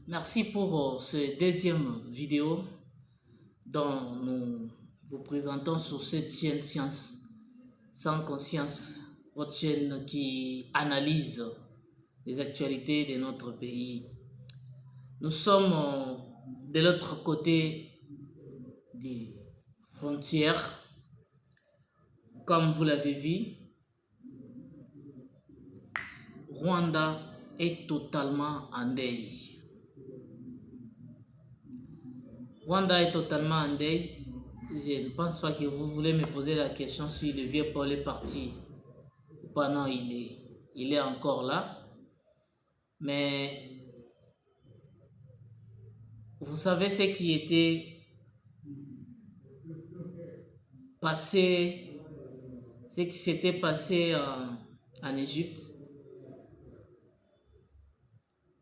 Merci pour ce deuxième vidéo dont nous vous présentons sur cette chaîne Science sans conscience, votre chaîne qui analyse les actualités de notre pays. Nous sommes de l'autre côté des frontières. Comme vous l'avez vu, Rwanda est totalement en deuil. Rwanda est totalement en deuil. Je ne pense pas que vous voulez me poser la question si le vieux Paul est parti ou pas. Non, il est encore là. Mais vous savez ce qui était passé, ce qui s'était passé en Égypte,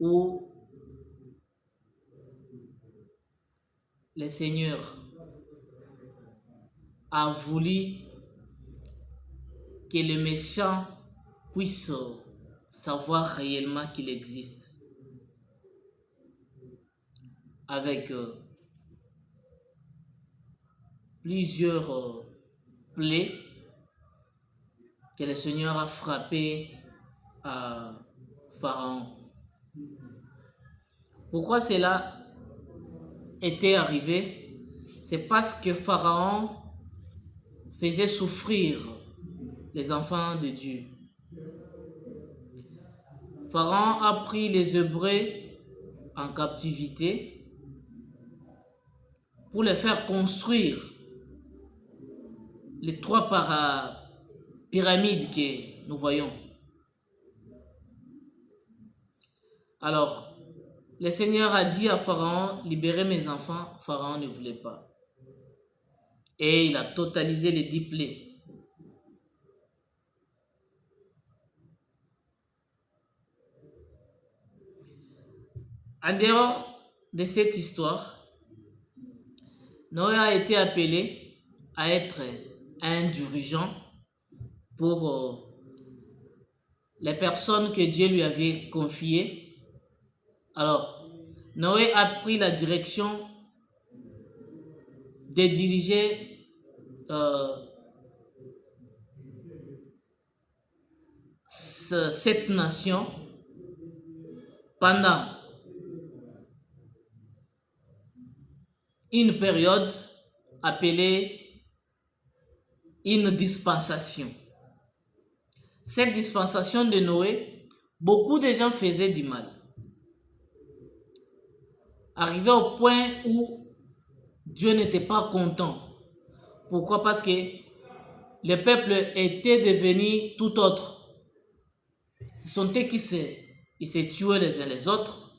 où le Seigneur a voulu que le méchant puisse savoir réellement qu'il existe, avec plusieurs plaies que le Seigneur a frappé à Pharaon. Pourquoi cela était arrivé? C'est parce que Pharaon faisait souffrir les enfants de Dieu. Pharaon a pris les Hébreux en captivité pour les faire construire les trois pyramides que nous voyons. Alors, le Seigneur a dit à Pharaon, libérez mes enfants. Pharaon ne voulait pas. Et il a totalisé les 10 plaies. En dehors de cette histoire, Noé a été appelé à être un dirigeant pour les personnes que Dieu lui avait confiées. Alors, Noé a pris la direction de diriger cette nation pendant une période appelée une dispensation. Cette dispensation de Noé, beaucoup de gens faisaient du mal. Arrivé au point où Dieu n'était pas content. Pourquoi? Parce que le peuple était devenu tout autre. Ce sont eux qui se tuaient les uns les autres.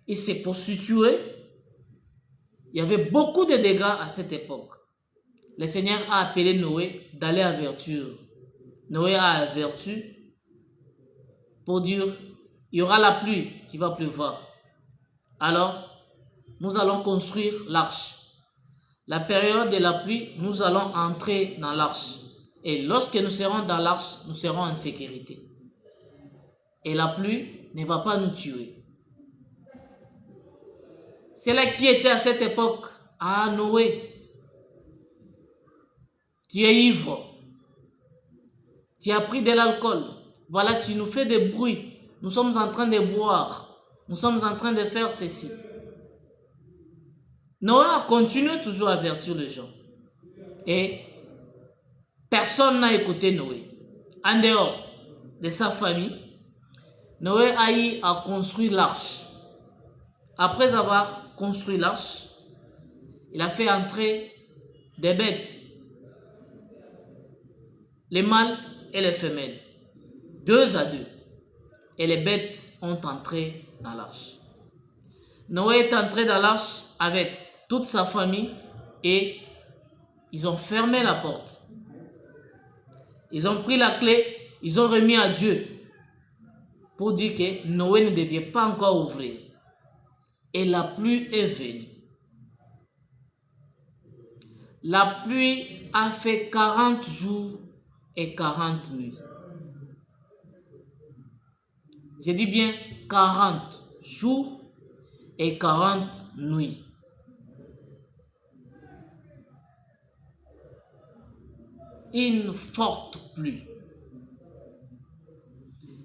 Ils se prostituaient. Il y avait beaucoup de dégâts à cette époque. Le Seigneur a appelé Noé d'aller avertir. Noé a averti pour dire, il y aura la pluie qui va pleuvoir. Alors, nous allons construire l'arche. La période de la pluie, nous allons entrer dans l'arche. Et lorsque nous serons dans l'arche, nous serons en sécurité. Et la pluie ne va pas nous tuer. C'est là qui était à cette époque. Ah, Noé, tu es ivre. Tu as pris de l'alcool. Voilà, tu nous fais des bruits. Nous sommes en train de boire. Nous sommes en train de faire ceci. Noé a continué toujours à avertir les gens. Et personne n'a écouté Noé. En dehors de sa famille, Noé a eu à construire l'arche. Après avoir construit l'arche, il a fait entrer des bêtes, les mâles et les femelles, 2 à 2. Et les bêtes ont entré dans l'arche. Noé est entré dans l'arche avec toute sa famille et ils ont fermé la porte. Ils ont pris la clé, ils ont remis à Dieu pour dire que Noé ne devait pas encore ouvrir. Et la pluie est venue. La pluie a fait 40 jours et 40 nuits. Je dis bien 40 jours et 40 nuits. Une forte pluie.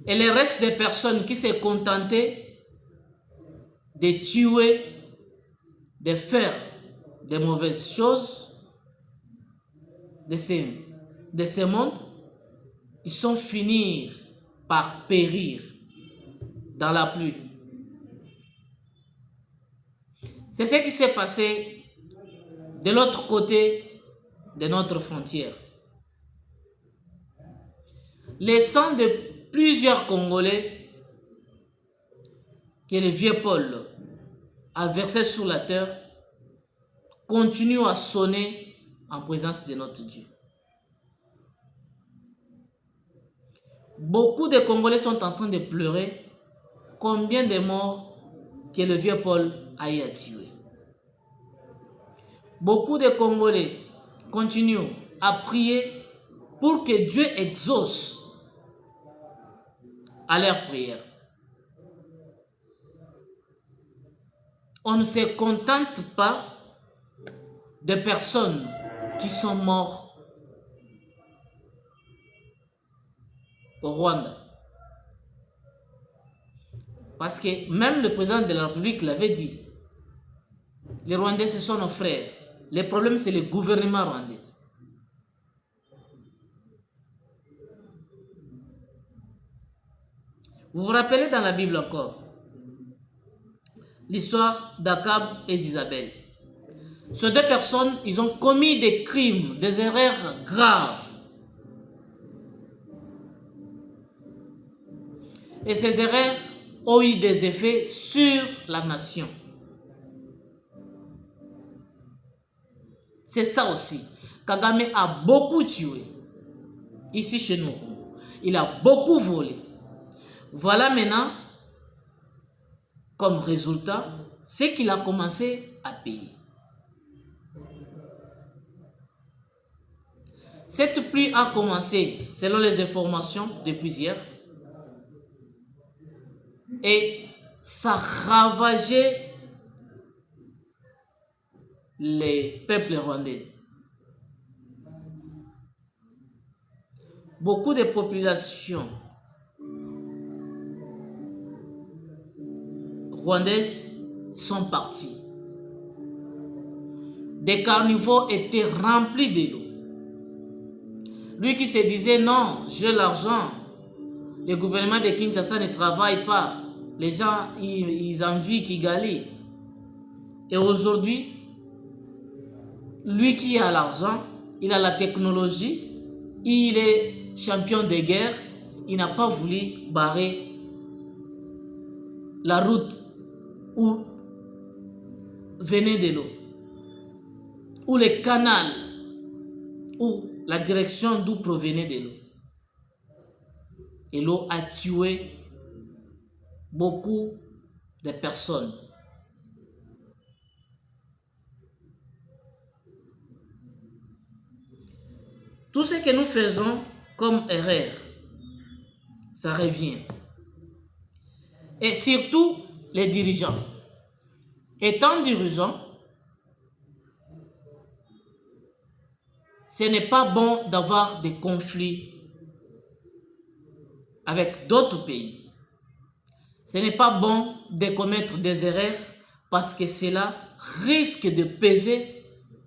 Et le reste des personnes qui s'est contenté de tuer, de faire de mauvaises choses de ce monde, ils sont finis par périr dans la pluie. C'est ce qui s'est passé de l'autre côté de notre frontière. Le sang de plusieurs Congolais que le vieux Paul a versé sur la terre continue à sonner en présence de notre Dieu. Beaucoup de Congolais sont en train de pleurer combien de morts que le vieux Paul a eu à tuer. Beaucoup de Congolais continuent à prier pour que Dieu exauce à leurs prières. On ne se contente pas de personnes qui sont mortes au Rwanda. Parce que même le président de la République l'avait dit. Les Rwandais, ce sont nos frères. Le problème, c'est le gouvernement rwandais. Vous vous rappelez dans la Bible encore l'histoire d'Akab et Isabelle. Ces deux personnes, ils ont commis des crimes, des erreurs graves. Et ces erreurs ont eu des effets sur la nation. C'est ça aussi. Kagame a beaucoup tué. Ici chez nous. Il a beaucoup volé. Voilà maintenant, comme résultat, c'est qu'il a commencé à payer. Cette pluie a commencé, selon les informations depuis hier, et ça ravageait les peuples rwandais. Beaucoup de populations rwandaises sont parties. Des carnivores étaient remplis de l'eau. Lui qui se disait non, j'ai l'argent, le gouvernement de Kinshasa ne travaille pas, les gens ils envient Kigali. Et aujourd'hui, lui qui a l'argent, il a la technologie, il est champion de guerre, il n'a pas voulu barrer la route où venait de l'eau, ou le canal, ou la direction d'où provenait de l'eau. Et l'eau a tué beaucoup de personnes. Tout ce que nous faisons comme erreur, ça revient. Et surtout les dirigeants. Étant dirigeants, ce n'est pas bon d'avoir des conflits avec d'autres pays. Ce n'est pas bon de commettre des erreurs parce que cela risque de peser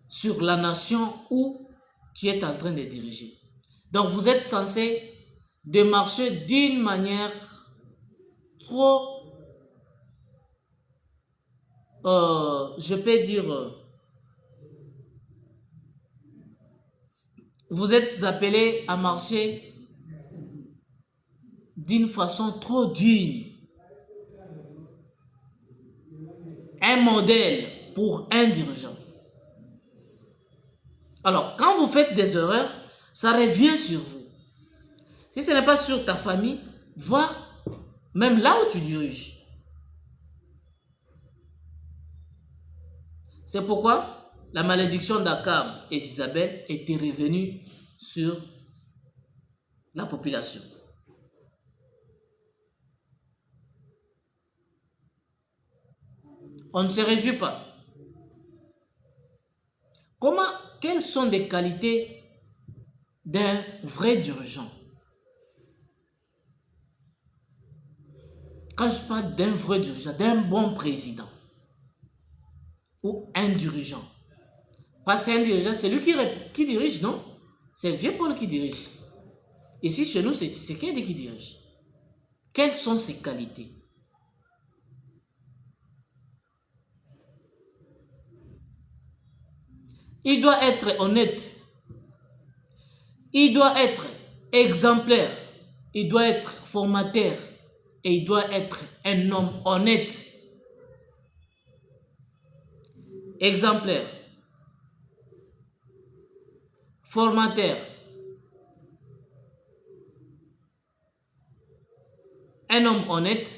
sur la nation où tu es en train de diriger. Donc vous êtes censé de marcher d'une manière trop, je peux dire, vous êtes appelés à marcher d'une façon trop digne. Un modèle pour un dirigeant. Alors, quand vous faites des erreurs, ça revient sur vous. Si ce n'est pas sur ta famille, voire même là où tu diriges. C'est pourquoi la malédiction d'Akab et Isabelle était revenue sur la population. On ne se réjouit pas. Quelles sont les qualités d'un vrai dirigeant? Quand je parle d'un vrai dirigeant, d'un bon président ou un dirigeant, parce qu'un dirigeant, c'est lui qui dirige, non? C'est le vieux Paul qui dirige. Ici, chez nous, c'est Tshisekedi qui dirige. Quelles sont ses qualités? Il doit être honnête. Il doit être exemplaire. Il doit être formateur. Et il doit être un homme honnête. Exemplaire. Formateur. Un homme honnête.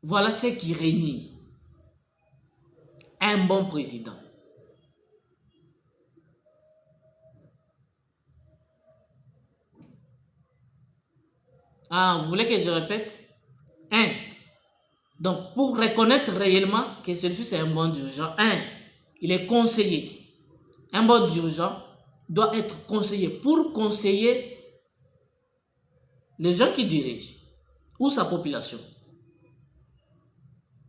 Voilà ce qui réunit un bon président. Ah, vous voulez que je répète? 1. Donc, pour reconnaître réellement que celui-ci c'est un bon dirigeant, 1. Il est conseiller. Un bon dirigeant doit être conseiller pour conseiller les gens qui dirigent ou sa population.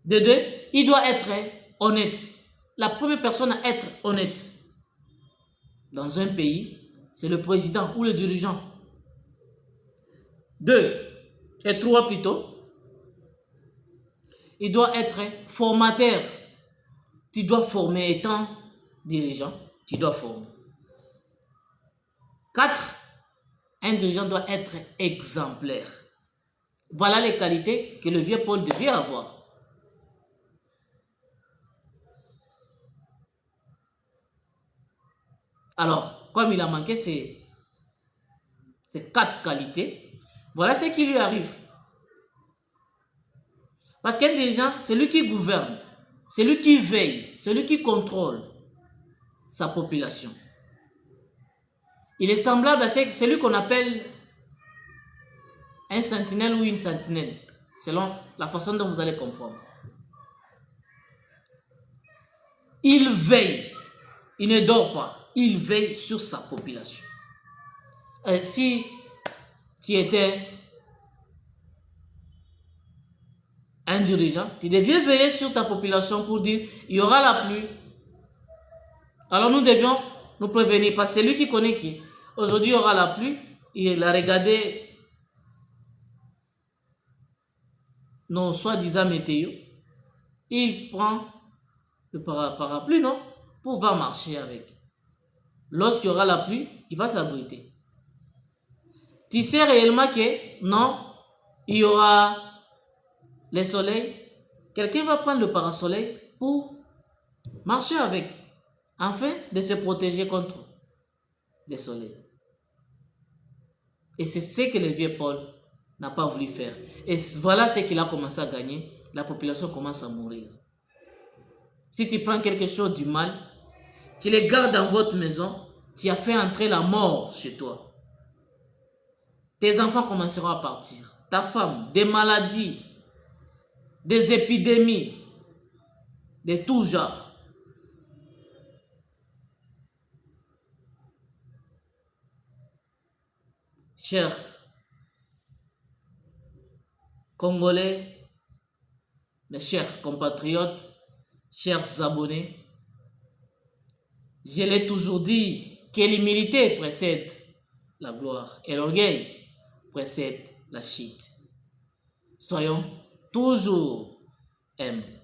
De 2, il doit être honnête. La première personne à être honnête dans un pays, c'est le président ou le dirigeant. 2 et 3 plutôt, il doit être formateur. Tu dois former étant dirigeant, tu dois former. 4, un dirigeant doit être exemplaire. Voilà les qualités que le vieux Paul devait avoir. Alors, comme il a manqué ces 4 qualités, voilà ce qui lui arrive. Parce qu'un dirigeant, c'est lui qui gouverne, c'est lui qui veille, c'est lui qui contrôle sa population. Il est semblable à celui qu'on appelle un sentinelle ou une sentinelle, selon la façon dont vous allez comprendre. Il veille, il ne dort pas, il veille sur sa population. Si tu étais un dirigeant, tu devais veiller sur ta population pour dire, il y aura la pluie. Alors nous devions nous prévenir, parce que c'est lui qui connaît qui. Aujourd'hui, il y aura la pluie, il a regardé nos soi-disant météo, il prend le parapluie, non? Pour pouvoir marcher avec. Lorsqu'il y aura la pluie, il va s'abriter. Tu sais réellement que non, il y aura le soleil. Quelqu'un va prendre le parasoleil pour marcher avec, afin de se protéger contre le soleil. Et c'est ce que le vieux Paul n'a pas voulu faire. Et voilà ce qu'il a commencé à gagner. La population commence à mourir. Si tu prends quelque chose du mal, tu les gardes dans votre maison, tu as fait entrer la mort chez toi. Tes enfants commenceront à partir. Ta femme, des maladies, des épidémies, de tout genre. Chers Congolais, mes chers compatriotes, chers abonnés, je l'ai toujours dit que l'humilité précède la gloire et l'orgueil précède la chute. Soyons toujours humbles.